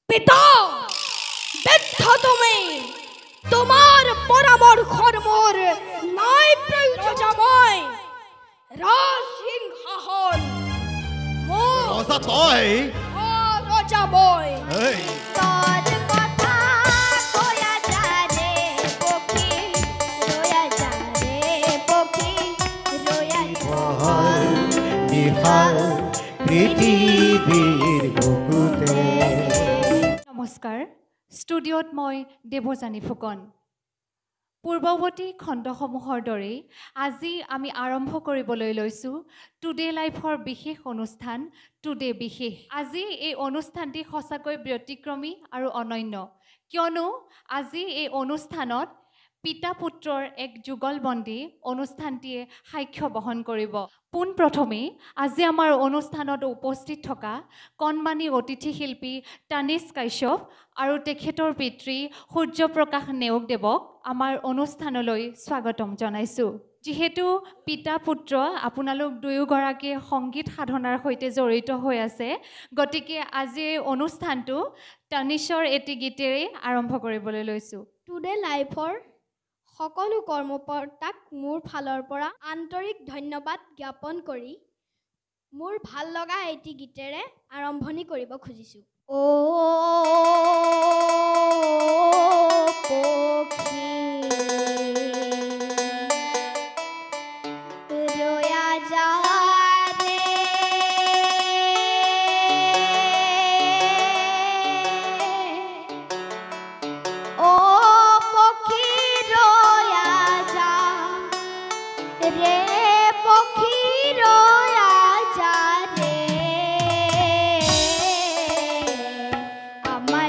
পিতা বৃদ্ধ তুমি তোমাৰ পৰামৰ্শৰ মোৰ নাই প্ৰয়োজনময় ৰাজসিংহাসন মোৰ ৰজা তই ৰজা মই এই তোৰ কথা কয়া যাৰে পক্ষী ৰয়া যাৰে পক্ষী ৰয়া বহল বিশাল পৃথিৱীৰ বুকুতে নমস্কাৰ ষ্টুডিঅ'ত মই দেৱযানী ফুকন পূৰ্বৱৰ্তী খণ্ডসমূহৰ দৰে আজি আমি আৰম্ভ কৰিবলৈ লৈছোঁ টুডে লাইফৰ বিশেষ অনুষ্ঠান টুডে বিশেষ আজি এই অনুষ্ঠানটি সঁচাকৈ ব্যতিক্ৰমী আৰু অনন্য কিয়নো আজি এই অনুষ্ঠানত পিতা পুত্ৰৰ এক যুগলবন্দী অনুষ্ঠানটিয়ে সাক্ষ্য বহন কৰিব পোনপ্ৰথমে আজি আমাৰ অনুষ্ঠানত উপস্থিত থকা কণমানি অতিথি শিল্পী তানিছ কাশ্যপ আৰু তেখেতৰ পিতৃ সূৰ্যপ্ৰকাশ নেওগদেৱক আমাৰ অনুষ্ঠানলৈ স্বাগতম জনাইছোঁ যিহেতু পিতা পুত্ৰ আপোনালোক দুয়োগৰাকীয়ে সংগীত সাধনাৰ সৈতে জড়িত হৈ আছে গতিকে আজি এই অনুষ্ঠানটো তানিছৰ এটি গীতেৰে আৰম্ভ কৰিবলৈ লৈছোঁ টুডে লাইফৰ সকলো কৰ্মকৰ্তাক মোৰ ফালৰ পৰা আন্তৰিক ধন্যবাদ জ্ঞাপন কৰি মোৰ ভাল লগা এটি গীতেৰে আৰম্ভণি কৰিব খুজিছোঁ ও পক্ষী রয়া যারে ও পক্ষী রয়া যা রে পক্ষী রয়া যা রে আমার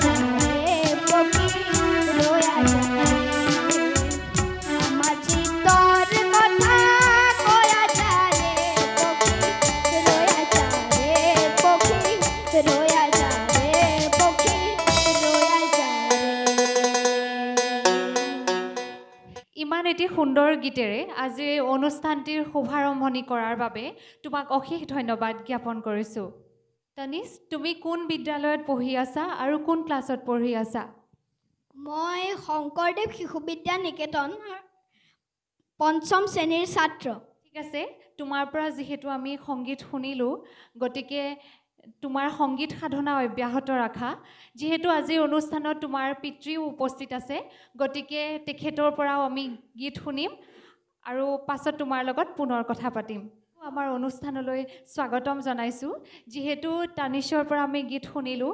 যা রে পক্ষী রয়া যা রে আমার চিত্তর কথা কয়া যা রে পক্ষী রয়া যা রে পক্ষী রয়া যা রে পক্ষী রয়া যা রে ইমান এটি সুন্দৰ গীতেৰে আজি এই অনুষ্ঠানটিৰ শুভাৰম্ভণি কৰাৰ বাবে তোমাক অশেষ ধন্যবাদ জ্ঞাপন কৰিছোঁ। তনিছ, তুমি কোন বিদ্যালয়ত পঢ়ি আছা আৰু কোন ক্লাছত পঢ়ি আছা? মই শংকৰদেৱ শিশু বিদ্যা নিকেতন পঞ্চম শ্ৰেণীৰ ছাত্ৰ। ঠিক আছে, তোমাৰ পৰা যিহেতু আমি সংগীত শুনিলোঁ, গতিকে তোমাৰ সংগীত সাধনা অব্যাহত ৰাখা। যিহেতু আজিৰ অনুষ্ঠানত তোমাৰ পিতৃও উপস্থিত আছে, গতিকে তেখেতৰ পৰাও আমি গীত শুনিম আৰু পাছত তোমাৰ লগত পুনৰ কথা পাতিম। আমাৰ অনুষ্ঠানলৈ স্বাগতম জনাইছোঁ। যিহেতু তানিছৰ পৰা আমি গীত শুনিলোঁ,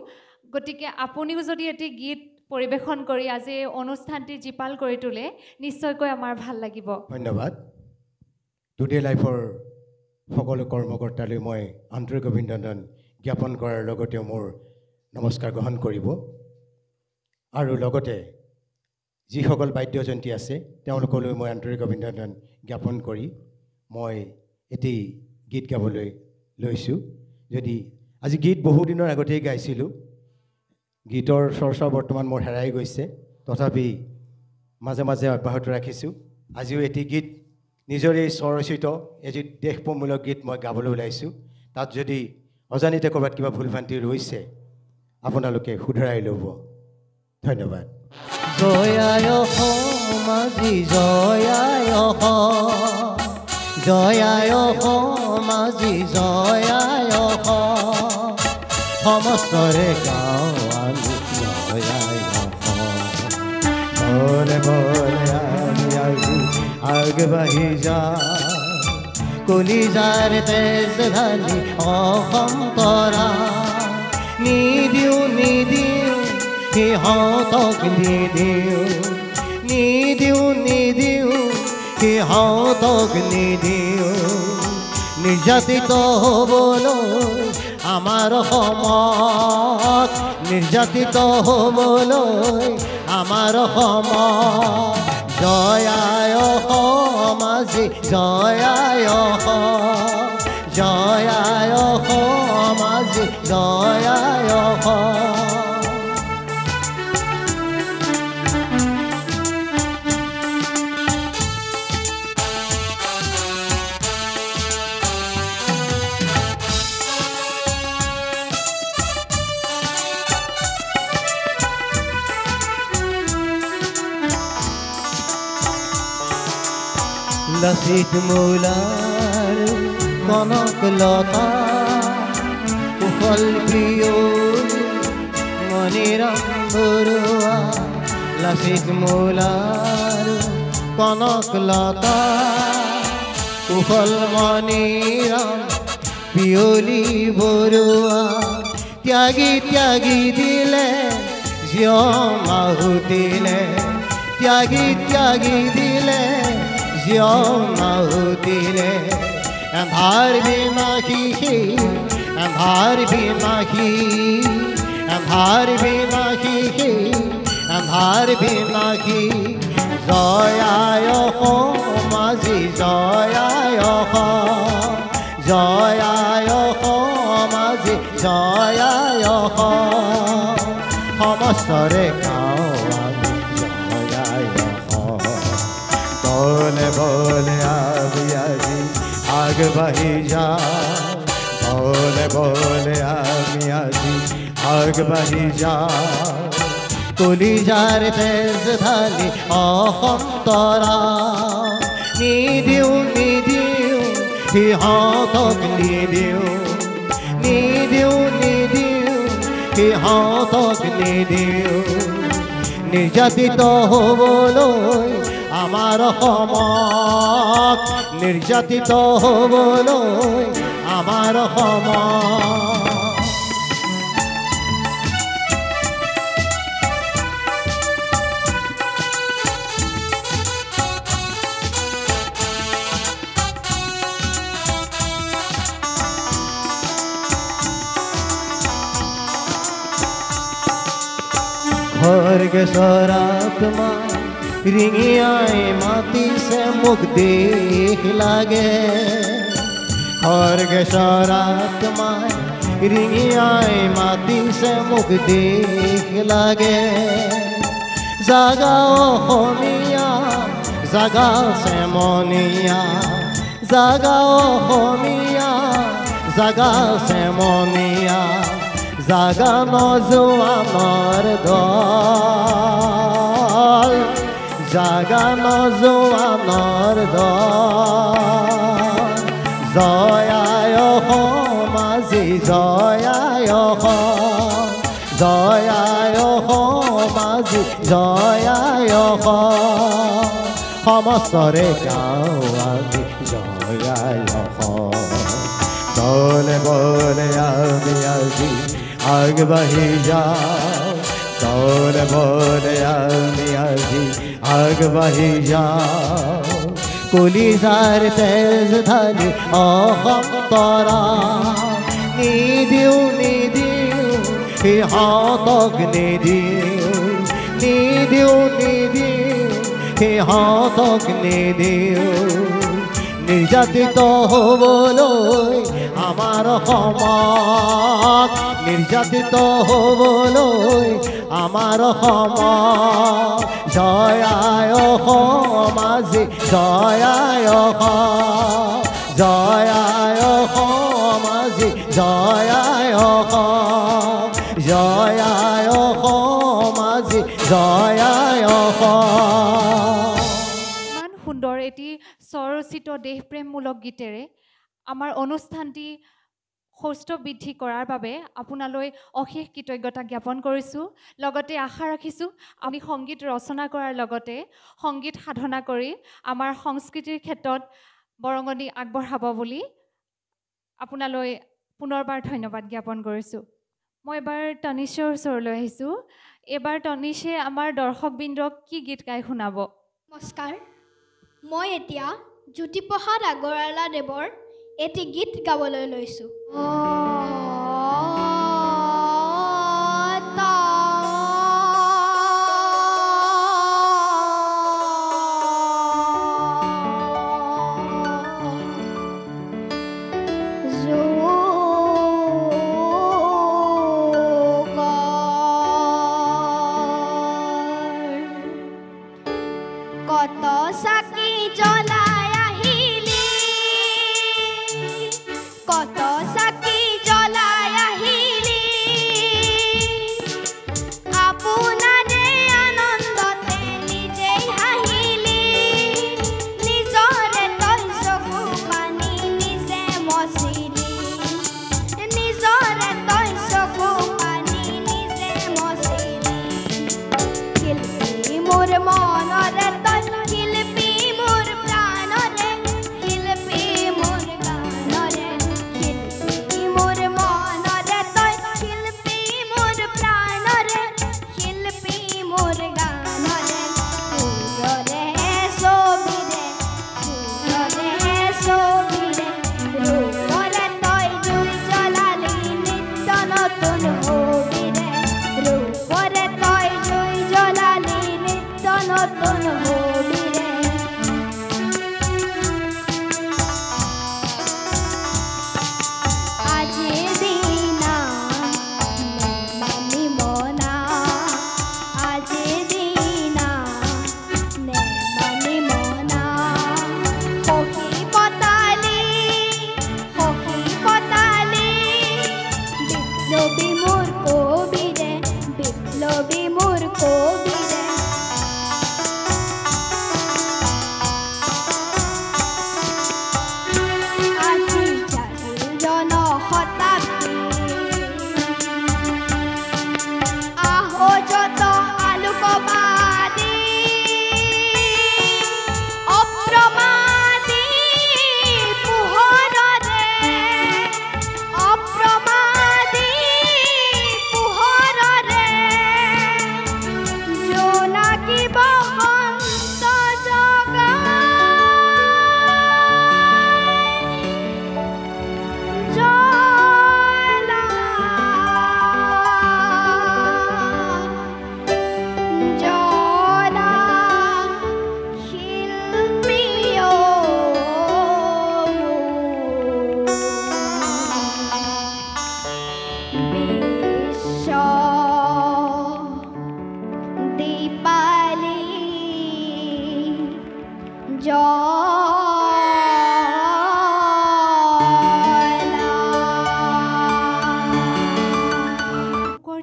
গতিকে আপুনিও যদি এটি গীত পৰিৱেশন কৰি আজি এই অনুষ্ঠানটি জীপাল কৰি তোলে, নিশ্চয়কৈ আমাৰ ভাল লাগিব। ধন্যবাদ। টুডে লাইফৰ সকলো কৰ্মকৰ্তালৈ মই আন্তৰিক অভিনন্দন জ্ঞাপন কৰাৰ লগতে মোৰ নমস্কাৰ গ্ৰহণ কৰিব আৰু লগতে যিসকল বাদ্যযন্ত্ৰী আছে তেওঁলোকলৈ মই আন্তৰিক অভিনন্দন জ্ঞাপন কৰি মই এটি গীত গাবলৈ লৈছোঁ। যদি আজি গীত বহুদিনৰ আগতেই গাইছিলোঁ, গীতৰ চৰ্চা বৰ্তমান মোৰ হেৰাই গৈছে, তথাপি মাজে মাজে অব্যাহত ৰাখিছোঁ। আজিও এটি গীত নিজৰে স্বৰচিত এটি দেশপ্ৰেমমূলক গীত মই গাবলৈ ওলাইছোঁ। তাত যদি অজানিতে ক'ৰবাত কিবা ভুল ভ্ৰান্তি ৰৈছে আপোনালোকে শুধৰাই ল'ব। ধন্যবাদ। জয়ায় মাঝি জয়ায় জয়ায় মাঝি জয়ায় সমস্তৰে গাঁও আমি জয়ায় বলে বলে আমি আজি আগবাঢ়ি যাওঁ কলিজাৰ তেজ ঢালি অসম তৰা নিদিওঁ নিদিওঁ সিহঁতক নিদিওঁ নিদিওঁ নিদিওঁ সিহঁতক নিদিওঁ নিৰ্যাতিত হ'বলৈ আমাৰ সমত নিৰ্যাতিত হ'বলৈ আমাৰ সমত জয়ায় মাঝি জয়ায় জয়ায় মাঝি জয়ায় লচিত মূলাৰ কনক লতা কুশল প্ৰিয় মণিৰাম বৰুৱা লচিত মূলাৰ কনক লতা কুশল মণিৰাম পিয়লি বৰুৱা ত্যাগী ত্যাগী দিলে জীৱ আহুতিলে ত্যাগী ত্যাগী দিলে দিলে এন্ধাৰ বিনাশী এন্ধাৰ বিনাশী এন্ধাৰ বিনাশী এন্ধাৰ বিনাশী জয়ায় মাঝি জয়ায় জয়ায় মাঝি জয়ায় সমস্তৰে গাঁও আমি জয়ায় বলে বলে আমি আজি আগবাঢ়ি যাওঁ বলে বলে আমি আজি আগবাঢ়ি যাওঁ কলিজাৰ তেজ ঢালি অসম তৰা নিদিওঁ নিদিওঁ সিহঁতক নিদিওঁ নিদিওঁ নিদিওঁ সিহঁতক নিদিওঁ নিৰ্যাতিত হ'বলৈ আমাৰ সমত নিৰ্যাতিত হ'বলৈ আমাৰ সমত খৰগেশৰ আত্মাই ৰিঙিয়াই মাতিছে মোক দেশ লাগে খৰগেশৰ আত্মাই ৰিঙিয়াই মাতিছে মোক দেশ লাগে জাগা অসমীয়া জাগা চেমনীয়া জাগা অসমীয়া জাগা চেমনীয়া জাগা নজোৱানৰ দল জাগা নজোৱানৰ দল জয়াই অসম আজি জয়াই অসম জয়াই অসম আজি জয়াই অসম সমস্তৰে গাঁও আজি জয়াই অসম বলে বলে আমি আজি আগবাঢ়ি যাওঁ বলে বলে আমি আজি আগবাঢ়ি যাওঁ কলিজাৰ তেজ ঢালি অসম তৰা নিদিওঁ নিদিওঁ সিহঁতক নিদিওঁ নিদিওঁ নিদিওঁ সিহঁতক নিদিওঁ নিৰ্যাতিত হ'বলৈ আমাৰ অসমত নিৰ্যাতিত হ'বলৈ আমাৰ অসমত জয়াই অসম আজি জয়াই অসম জয়াই অসম আজি জয়াই অসম জয়াই অসম আজি জয়াই অসম ইমান সুন্দৰ এটি স্বৰচিত দেশপ্ৰেমমূলক গীতেৰে আমাৰ অনুষ্ঠানটি সুস্থ বৃদ্ধি কৰাৰ বাবে আপোনালৈ অশেষ কৃতজ্ঞতা জ্ঞাপন কৰিছোঁ লগতে আশা ৰাখিছোঁ আপুনি সংগীত ৰচনা কৰাৰ লগতে সংগীত সাধনা কৰি আমাৰ সংস্কৃতিৰ ক্ষেত্ৰত বৰঙণি আগবঢ়াব বুলি আপোনালৈ পুনৰবাৰ ধন্যবাদ জ্ঞাপন কৰিছোঁ মই এবাৰ তনিশ্বৰ ওচৰলৈ আহিছোঁ এবাৰ তনিশে আমাৰ দৰ্শকবৃন্দক কি গীত গাই শুনাব নমস্কাৰ মই এতিয়া জ্যোতিপ্ৰসাদ আগৰৱালাদেৱৰ এটি গীত গাবলৈ লৈছোঁ কত চাকি জ্বলাই আহিলি কত চাকি জ্বলাই আহিলি আপোনাৰে আনন্দতে নিজেই হাঁহিলি নিজৰে তই চকু পানী নিজে মচিলি নিজৰে তই চকু পানী নিজে মচিলি শিল্পী মোৰ মনৰে তই শিল্পী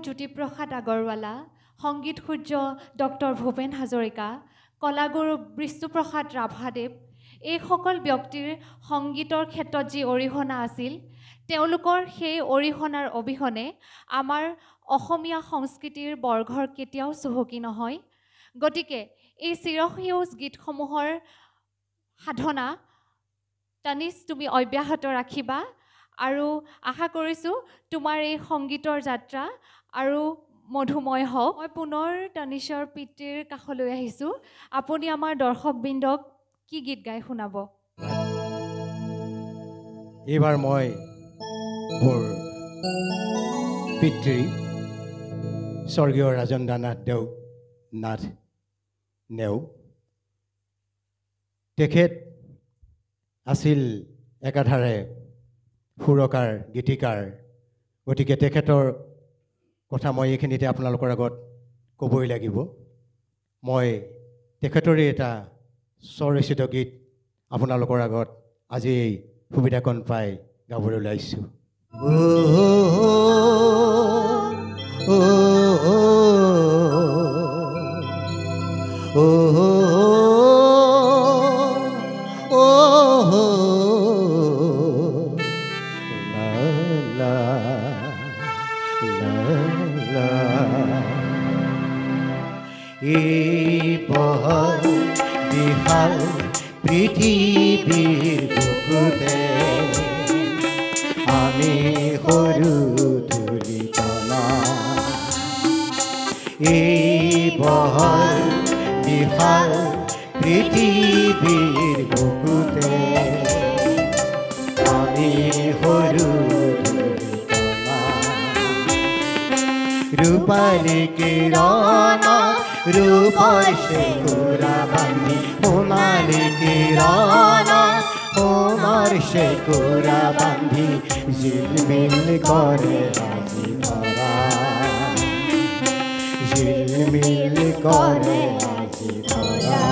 জ্যোতিপ্ৰসাদ আগৰৱালা, সংগীত সূৰ্য ডক্টৰ ভূপেন হাজৰিকা, কলাগুৰু বিষ্ণুপ্ৰসাদ ৰাভাদেৱ, এইসকল ব্যক্তিৰ সংগীতৰ ক্ষেত্ৰত যি অৰিহণা আছিল, তেওঁলোকৰ সেই অৰিহণাৰ অবিহনে আমাৰ অসমীয়া সংস্কৃতিৰ বৰঘৰ কেতিয়াও চহকী নহয়। গতিকে এই চিৰসেউজ গীতসমূহৰ সাধনা তানিছ তুমি অব্যাহত ৰাখিবা আৰু আশা কৰিছোঁ তোমাৰ এই সংগীতৰ যাত্ৰা আৰু মধুময় হওক। মই পুনৰ তানিছৰ পিতৃৰ কাষলৈ আহিছোঁ। আপুনি আমাৰ দৰ্শকবৃন্দক কি গীত গাই শুনাব? এইবাৰ মই মোৰ পিতৃ স্বৰ্গীয় ৰাজেন্দ্ৰনাথ নাথ নেও, তেখেত আছিল একাধাৰে সুৰকাৰ গীতিকাৰ। গতিকে তেখেতৰ কথা মই এইখিনিতে আপোনালোকৰ আগত ক'বই লাগিব। মই তেখেতৰে এটা স্বৰচিত গীত আপোনালোকৰ আগত আজি এই সুবিধাকণ পাই গাবলৈ ওলাইছোঁ। বিশাল পৃথিৱীৰ বুকুতে আমি সৰু ধূলি কণা, এই বহল বিশাল পৃথিৱীৰ বুকুতে আমি সৰু ধূলি কণা, ৰূপালী কিৰণ ৰূপৰ সেকুৰা বান্ধি, সোণালী কিৰণ সোণৰ সেকুৰা বান্ধি, ঝিলমিল কৰে আজি ধৰা, ঝিলমিল কৰে আজি ধৰা।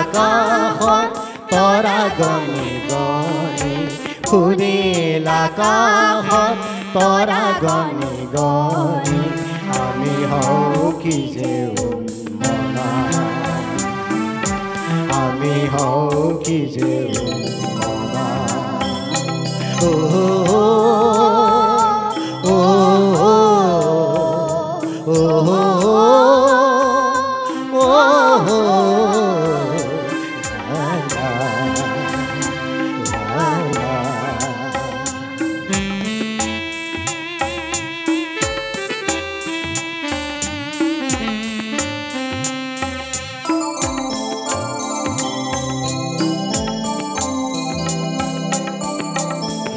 আকাশত তৰা গণি গণি, ফুৰিল আকাশত তৰা গণি গণি, আমি হওঁ কি যে উন্মনা, আমি হওঁ কি যে উন্মনা।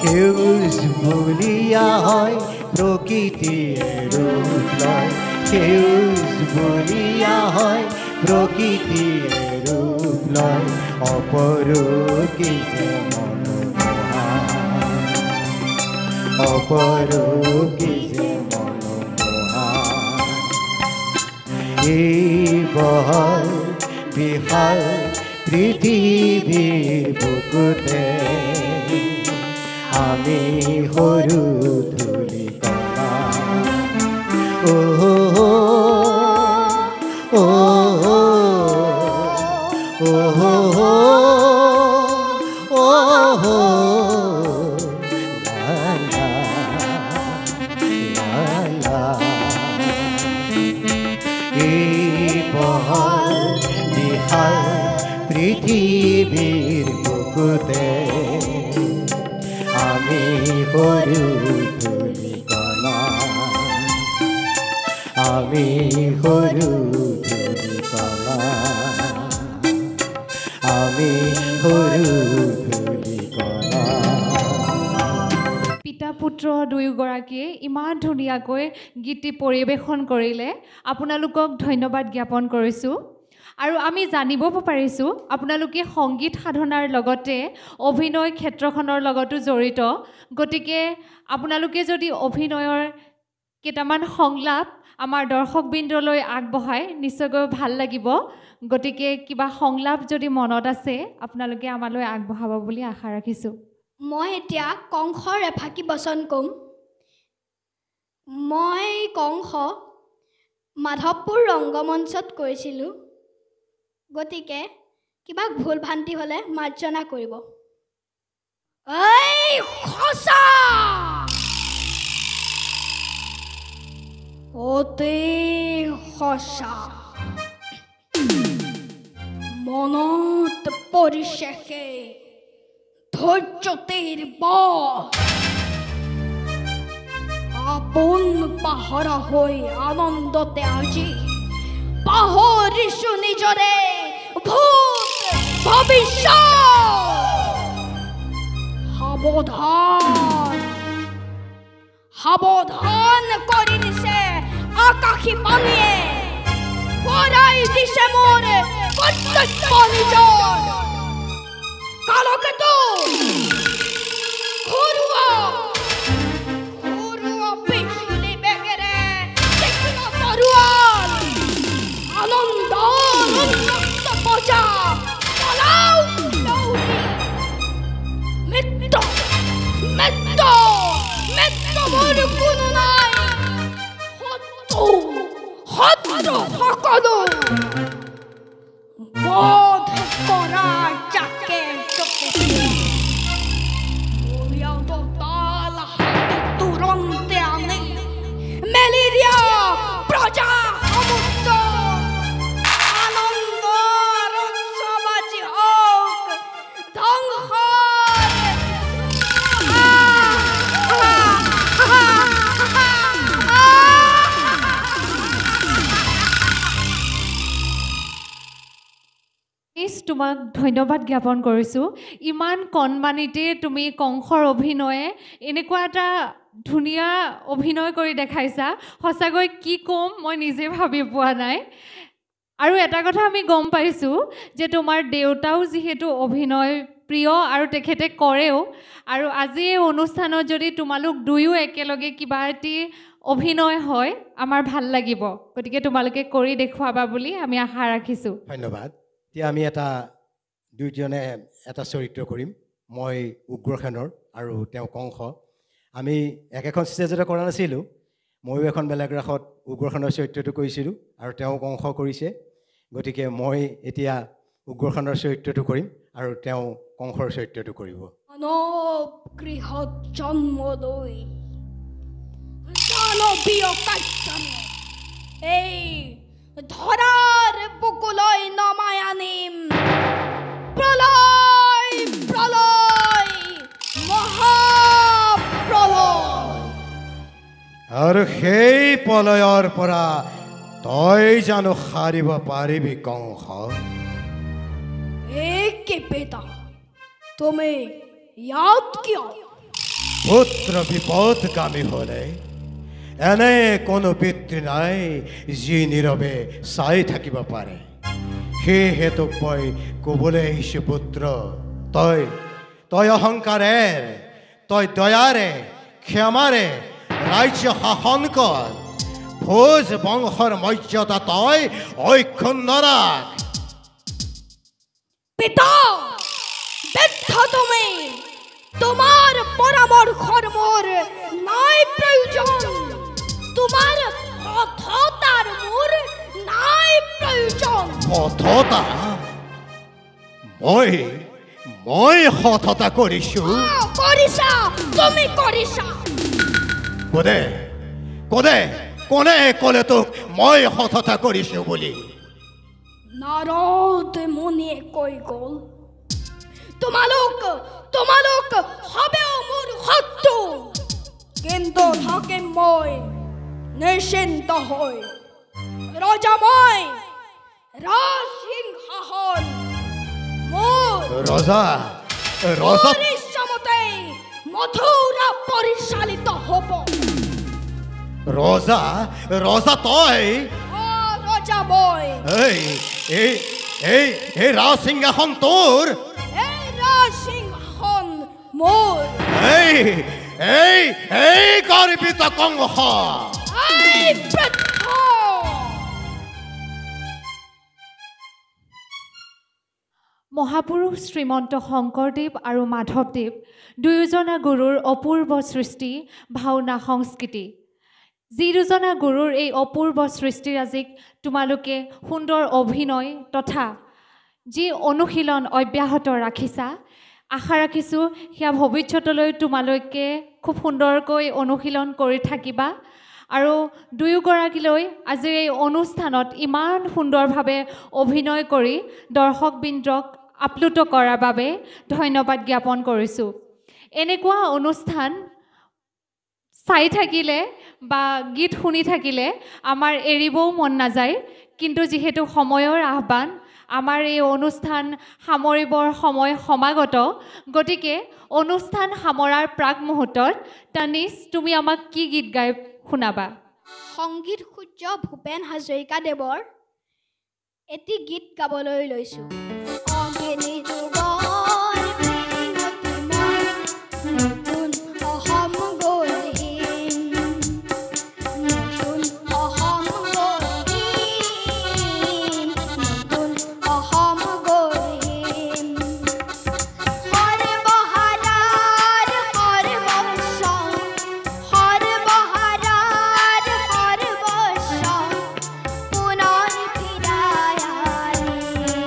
সেউজ বুলিয়া হয় প্ৰকৃতিয়ে ৰূপ লয়, সেউজ বুলিয়া হয় প্ৰকৃতিয়ে ৰূপ লয়, অপৰূপী যে মনোমোহা, অপৰূপী যে মনোমোহা, এই বহল বিশাল পৃথিৱীৰ বুকুতে আমি সৰু ধূলি কণা। এই বহল বিশাল পৃথিৱীৰ বুকুতে আমি সৰু ধূলি কণা, আমি সৰু ধূলি কণা। আমি সৰু ধূলিকণা। পিতা পুত্ৰ দুয়োগৰাকীয়ে ইমান ধুনীয়াকৈ গীতটি পৰিৱেশন কৰিলে আপোনালোকক ধন্যবাদ জ্ঞাপন কৰিছোঁ আৰু আমি জানিব পাৰিছোঁ আপোনালোকে সংগীত সাধনাৰ লগতে অভিনয় ক্ষেত্ৰখনৰ লগতো জড়িত গতিকে আপোনালোকে যদি অভিনয়ৰ কেইটামান সংলাপ আমাৰ দৰ্শকবৃন্দলৈ আগবঢ়ায় নিশ্চয়কৈ ভাল লাগিব গতিকে কিবা সংলাপ যদি মনত আছে আপোনালোকে আমালৈ আগবঢ়াব বুলি আশা ৰাখিছোঁ মই এতিয়া কংসৰ এফাকি বচন ক'ম মই কংস মাধৱপুৰ ৰংগমঞ্চত কৰিছিলোঁ গতিকে কিবা ভুল ভ্ৰান্তি হ'লে মাৰ্জনা কৰিব এই সঁচা অতি সঁচা মনত পৰিশেষে ধৈৰ্যতিৰ বল আপোন পাহৰা হৈ আনন্দতে আজি পাহৰিছো নিজৰে ভূত ভৱিষ্যত সাৱধান সাৱধান কৰি দিছে আকাশী পানীয়ে পৰাই দিছে মোৰ কৰ্তব্য নিজৰ কালকেতু ঘৰুৱা পিছলি বেগেৰে তীক্ষ্ণ তৰোৱাল আনন্দ উন্মুক্ত বজা পলাও দৌৰি মৃত্যু মৃত্যু মৃত্যু মোৰ কোনো নাই শত্ৰু সকলো বধ কৰা যাকে তুৰন্তে আনে মেলেৰিয়া প্ৰজা সমুদ্ৰ আনন্দৰ উৎসৱাজি হওক তোমাক ধন্যবাদ জ্ঞাপন কৰিছোঁ ইমান কণমানিতে তুমি কংসৰ অভিনয়ে এনেকুৱা এটা ধুনীয়া অভিনয় কৰি দেখাইছা সঁচাকৈ কি ক'ম মই নিজে ভাবি পোৱা নাই আৰু এটা কথা আমি গম পাইছোঁ যে তোমাৰ দেউতাও যিহেতু অভিনয় প্ৰিয় আৰু তেখেতে কৰেও আৰু আজি এই অনুষ্ঠানত যদি তোমালোক দুয়ো একেলগে কিবা এটি অভিনয় হয় আমাৰ ভাল লাগিব গতিকে তোমালোকে কৰি দেখুৱাবা বুলি আমি আশা ৰাখিছোঁ ধন্যবাদ এতিয়া আমি দুইজনে এটা চৰিত্ৰ কৰিম মই উগ্ৰসেনৰ আৰু তেওঁ কংস আমি একেখন ষ্টেজতে কৰা নাছিলোঁ ময়ো এখন বেলেগ ৰাসত উগ্ৰসেনৰ চৰিত্ৰটো কৰিছিলোঁ আৰু তেওঁ কংস কৰিছে গতিকে মই এতিয়া উগ্ৰসেনৰ চৰিত্ৰটো কৰিম আৰু তেওঁ কংসৰ চৰিত্ৰটো কৰিব মানৱ গৃহত জন্ম লৈ দানৱীয় কাৰ্যনে এই ধৰাৰ বুকুলৈ নমাই আনিম প্ৰলয় প্ৰলয় মহাপ্ৰলয় আৰু সেই প্ৰলয়ৰ পৰা তই জানো সাৰিব পাৰিবি কংস একে বেটা তুমি ইয়াত কিয় পুত্ৰ বিপদগামী হ'লে এনে কোনো পিতৃ নাই যি নীৰৱে চাই থাকিব পাৰে সেই হেতুক মই ক'বলৈ আহিছোঁ পুত্ৰ তই অহংকাৰেৰ তই দয়াৰে ক্ষমাৰে ৰাজ্য শাসন কৰ ভোজ বংশৰ মৰ্যাদা তই অক্ষুণ্ণ ৰাখ পিতা বৃদ্ধ তুমি তোমাৰ পৰামৰ্শৰ মোৰ নাই প্ৰয়োজন তোমাৰ সততাৰ মোৰ নাই প্ৰয়োজন সততা মই সততা কৰিছোঁ কৰিছা তুমি কৰিছা কোনে ক'লে তোক মই সততা কৰিছোঁ বুলি নাৰদ মুনিয়ে কৈ গ'ল তোমালোক হবেও মোৰ শত্ৰু কিন্তু থাকিম মই নিশ্চিন্ত হৈ ৰজা মই ৰাজসিংহাসন ৰজা ৰজা মোৰ ইচ্ছামতেই মথুৰা পৰিচালিত হ'ব। ৰজা ৰজা তই ৰজা মই। এই এই এই এই ৰাজসিংহাসন তোৰ এই ৰাজসিংহাসন মোৰ। এই এই এই গৰ্বিত কংস এই বৃদ্ধ মহাপুৰুষ শ্ৰীমন্ত শংকৰদেৱ আৰু মাধৱদেৱ দুয়োজনা গুৰুৰ অপূৰ্ব সৃষ্টি ভাওনা সংস্কৃতি। যি দুজনা গুৰুৰ এই অপূৰ্ব সৃষ্টিৰাজিক তোমালোকে সুন্দৰ অভিনয় তথা যি অনুশীলন অব্যাহত ৰাখিছা, আশা ৰাখিছোঁ সেয়া ভৱিষ্যতলৈ তোমালোকে খুব সুন্দৰকৈ অনুশীলন কৰি থাকিবা। আৰু দুয়োগৰাকীলৈ আজি এই অনুষ্ঠানত ইমান সুন্দৰভাৱে অভিনয় কৰি দৰ্শকবৃন্দক আপ্লুত কৰাৰ বাবে ধন্যবাদ জ্ঞাপন কৰিছোঁ। এনেকুৱা অনুষ্ঠান চাই থাকিলে বা গীত শুনি থাকিলে আমাৰ এৰিবও মন নাযায়, কিন্তু যিহেতু সময়ৰ আহ্বান, আমাৰ এই অনুষ্ঠান সামৰিবৰ সময় সমাগত, গতিকে অনুষ্ঠান সামৰাৰ প্ৰাক মুহূৰ্তত তানিছ, তুমি আমাক কি গীত গাই শুনাবা? সংগীত সূৰ্য ভূপেন হাজৰিকা দেৱৰ এটি গীত গাবলৈ লৈছোঁ। অগ্নি যুগৰ প্ৰীতি মই নতুন অসম গঢ়িম, নতুন অসম গঢ়িম, নতুন অসম গঢ়িম। সৰ্বহাৰাৰ সৰ্বস্ব, সৰ্বহাৰাৰ সৰ্বস্ব পুনৰ ফিৰাই আনিম।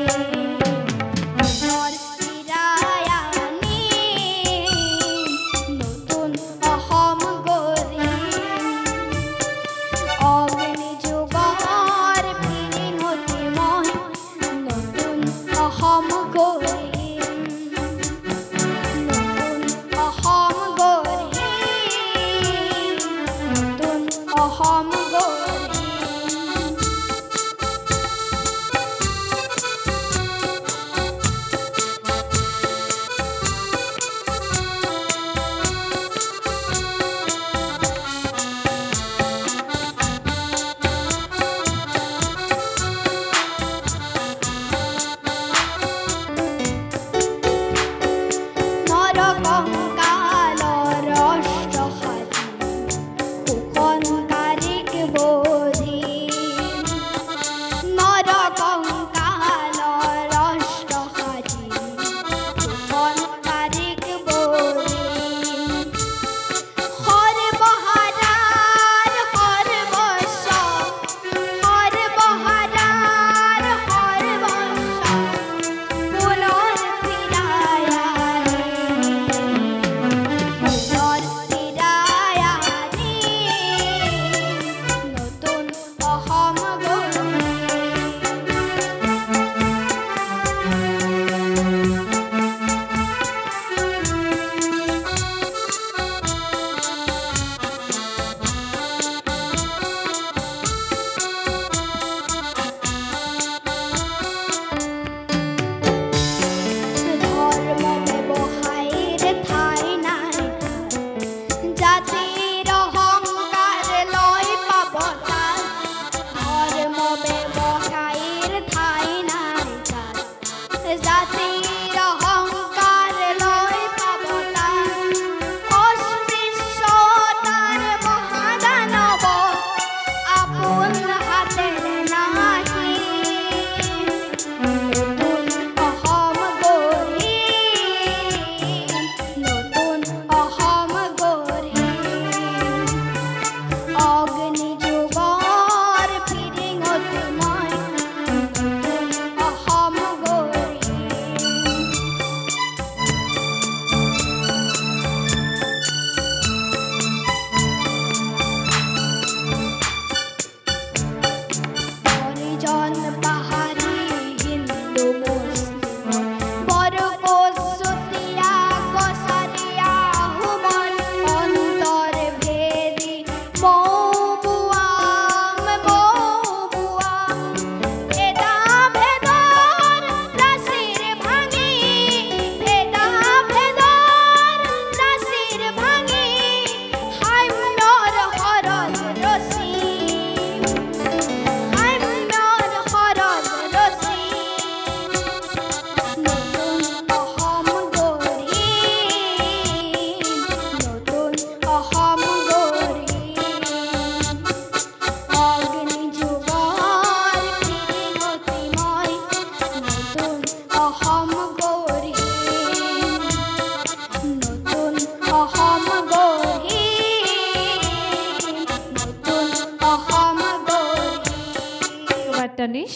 তানিশ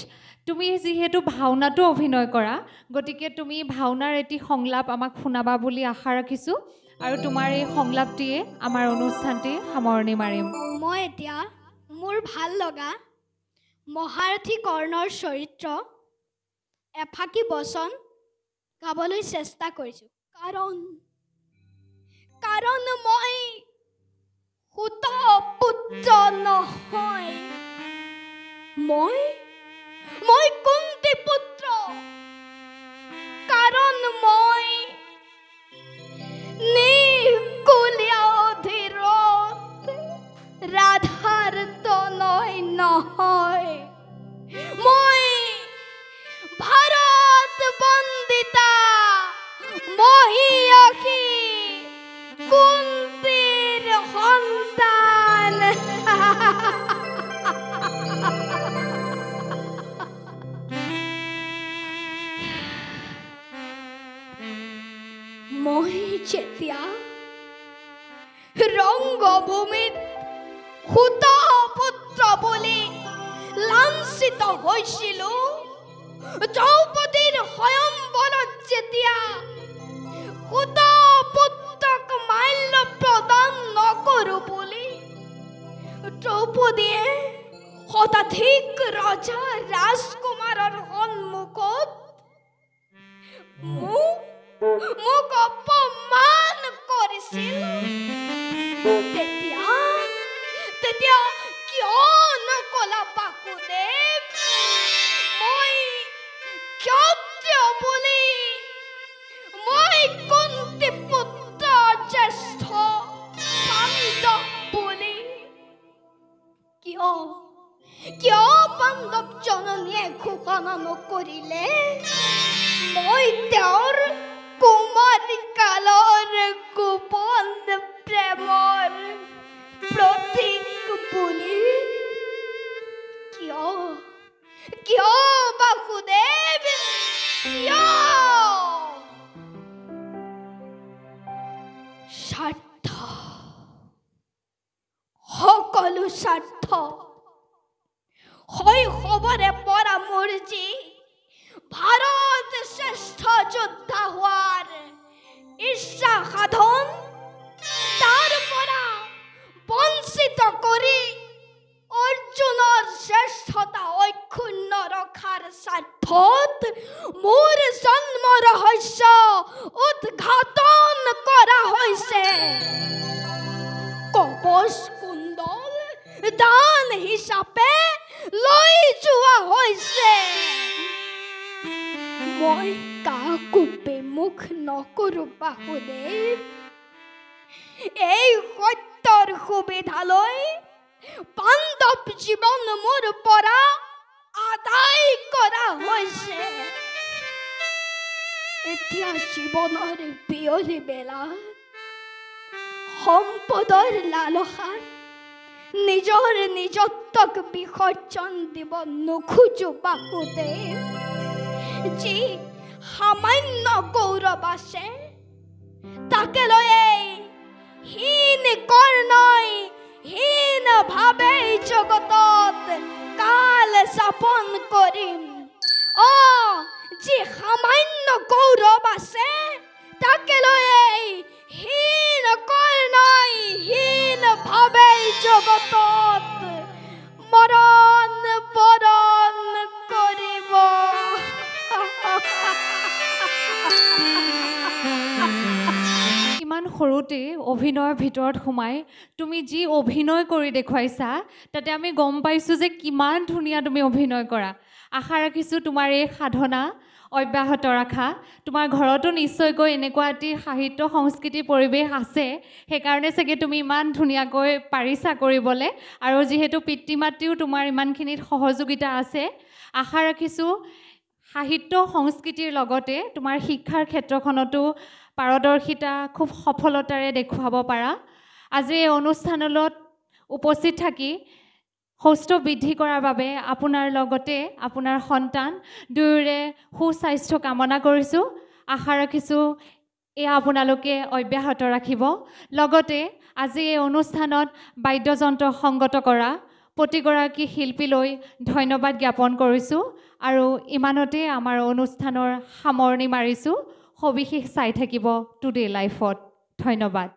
তুমি যিহেতু ভাওনাটো অভিনয় কৰা গতিকে তুমি ভাওনাৰ এটি সংলাপ আমাক শুনাবা বুলি আশা ৰাখিছোঁ আৰু তোমাৰ এই সংলাপটিয়ে আমাৰ অনুষ্ঠানটি সামৰণি মাৰিম মই এতিয়া মোৰ ভাল লগা মহাৰথী কৰ্ণৰ চৰিত্ৰ এফাকি বচন গাবলৈ চেষ্টা কৰিছোঁ কাৰণ মই সুত পুত্ৰ নহয় মই কুন্তি পুত্ৰ কাৰণ মই নিকুলীয়া অধীৰত ৰাধাৰ তনয় নহয় মই ভাৰত বন্দিতা মহিয়সী কুন্তিৰ সন্তান মই যেতিয়া ৰংগভূমিত সুত পুত্ৰ বুলি লাঞ্ছিত হৈছিলো দ্ৰৌপদীৰ স্বয়ম্বৰত যেতিয়া সুত পুত্ৰক মাল্য প্ৰদান নকৰো বুলি দ্ৰৌপদীয়ে শতাধিক ৰজা ৰাজকুমাৰৰ সন্মুখত মোক অপমান কৰিছিল তেতিয়া কিয় নকলা বাসুদেৱ মই ক্ষত্ৰিয় বুলি মই কুন্তি পুত্ৰ জ্যেষ্ঠ পাণ্ডৱ বুলি কিয় পাণ্ডৱ জননীয়ে ঘোষণা নকৰিলে মই তেওঁৰ কুমাৰী কালৰ গোপন প্ৰেমৰ প্ৰতীক বুলি কিয় বাসুদেৱ কিয় স্বাৰ্থ সকলো স্বাৰ্থ শৈশৱৰে পৰা মোৰ যি ভাৰত শ্ৰেষ্ঠ যোদ্ধা হোৱাৰ ইচ্ছা সাধন তাৰ পৰা বঞ্চিত কৰি অৰ্জুনৰ শ্ৰেষ্ঠতা অক্ষুণ্ণ ৰখাৰ স্বাৰ্থত মোৰ জন্ম ৰহস্য উদ্ঘাটন কৰা হৈছে কবচ কুণ্ডল দান হিচাপে লৈ যোৱা হৈছে মই কাকো বিমুখ নকৰো বাসুদেৱ এই সত্যৰ সুবিধালৈ পাণ্ডৱ জীৱন মোৰ পৰা আদায় কৰা হৈছে এতিয়া জীৱনৰ বিয়লি বেলাত সম্পদৰ লালসাত নিজৰ নিজত্বক বিসৰ্জন দিব নোখোজো বাসুদেৱ যি সামান্য গৌৰৱ আছে তাকে লৈ হীন কৰ্ণই হীন ভাৱে জগতত কাল যাপন কৰিম যি সামান্য গৌৰৱ আছে তাকে লৈ হীন কৰ্ণই হীন ভাৱে জগতত মৰণ বৰণ কৰিব ইমান সৰুতে অভিনয়ৰ ভিতৰত সোমাই তুমি যি অভিনয় কৰি দেখুৱাইছা তাতে আমি গম পাইছোঁ যে কিমান ধুনীয়া তুমি অভিনয় কৰা আশা ৰাখিছোঁ তোমাৰ এই সাধনা অব্যাহত ৰাখা তোমাৰ ঘৰতো নিশ্চয়কৈ এনেকুৱা এটি সাহিত্য সংস্কৃতিৰ পৰিৱেশ আছে সেইকাৰণে চাগে তুমি ইমান ধুনীয়াকৈ পাৰিছা কৰিবলৈ আৰু যিহেতু পিতৃ মাতৃও তোমাৰ ইমানখিনিত সহযোগিতা আছে আশা ৰাখিছোঁ সাহিত্য সংস্কৃতিৰ লগতে তোমাৰ শিক্ষাৰ ক্ষেত্ৰখনতো পাৰদৰ্শিতা খুব সফলতাৰে দেখুৱাব পাৰা আজি এই অনুষ্ঠানত উপস্থিত থাকি সুস্থ বৃদ্ধি কৰাৰ বাবে আপোনাৰ লগতে আপোনাৰ সন্তান দুয়োৰে সুস্বাস্থ্য কামনা কৰিছোঁ আশা ৰাখিছোঁ এয়া আপোনালোকে অব্যাহত ৰাখিব লগতে আজি এই অনুষ্ঠানত বাদ্যযন্ত্ৰ সংগত কৰা প্ৰতিগৰাকী শিল্পীলৈ ধন্যবাদ জ্ঞাপন কৰিছোঁ আৰু ইমানতে আমাৰ অনুষ্ঠানৰ সামৰণি মাৰিছোঁ সবিশেষ চাই থাকিব টুডে লাইফত ধন্যবাদ